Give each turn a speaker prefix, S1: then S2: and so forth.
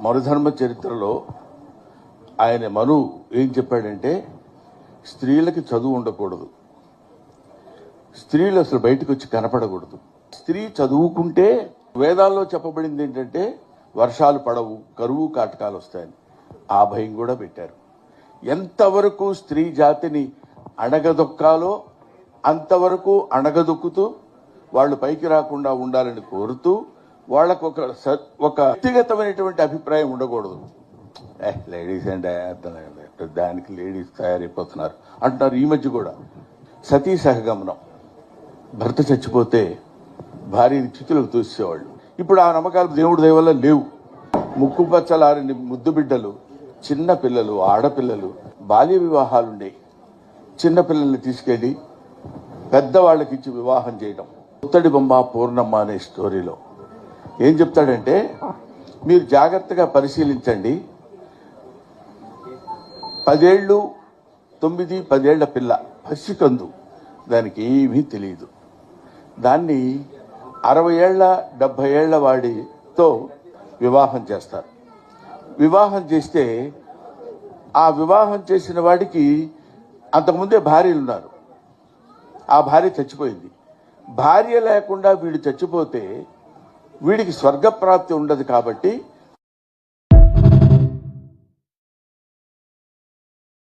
S1: మరుధర్మ చరిత్రలో ఆయన మను ఏం చెప్పాడంటే స్త్రీలకి చదువు ఉండకూడదు, స్త్రీలు అసలు బయటకు వచ్చి కనపడకూడదు. స్త్రీ చదువుకుంటే వేదాల్లో చెప్పబడింది ఏంటంటే వర్షాలు పడవు, కరువు కాటకాలు వస్తాయని. ఆ భయం కూడా పెట్టారు. ఎంతవరకు స్త్రీ జాతిని అణగదొక్కాలో అంతవరకు అణగదొక్కుతూ వాళ్ళు పైకి రాకుండా ఉండాలని కోరుతూ వాళ్ళకు ఒక వ్యక్తిగతమైనటువంటి అభిప్రాయం ఉండకూడదు. లేడీస్ అంటే దానికి లేడీస్ తయారైపోతున్నారు అంటున్నారు. ఈ మధ్య కూడా సతీ సహగమనం, భర్త చచ్చిపోతే భార్యని చితులకు తోసేవాళ్ళు. ఇప్పుడు ఆ నమ్మకాలు దేవుడి దయ వల్ల లేవు. ముక్కు పచ్చలారని ముద్దు బిడ్డలు, చిన్న పిల్లలు, ఆడపిల్లలు, బాల్య వివాహాలుండే చిన్న పిల్లల్ని తీసుకెళ్లి పెద్దవాళ్ళకి ఇచ్చి వివాహం చేయడం. పుత్తడి బొమ్మ పూర్ణమ్మ అనే స్టోరీలో ఏం చెప్తాడంటే, మీరు జాగ్రత్తగా పరిశీలించండి, 10 ఏళ్ల పిల్ల, పసికందు, దానికి ఏమీ తెలియదు. దాన్ని 60 ఏళ్ల 70 ఏళ్ల వాడితో వివాహం చేస్తారు. వివాహం చేస్తే ఆ వివాహం చేసిన వాడికి అంతకుముందే భార్యలు ఉన్నారు. ఆ భార్య చచ్చిపోయింది. భార్య లేకుండా వీడు చచ్చిపోతే వీడికి స్వర్గప్రాప్తి ఉండదు. కాబట్టి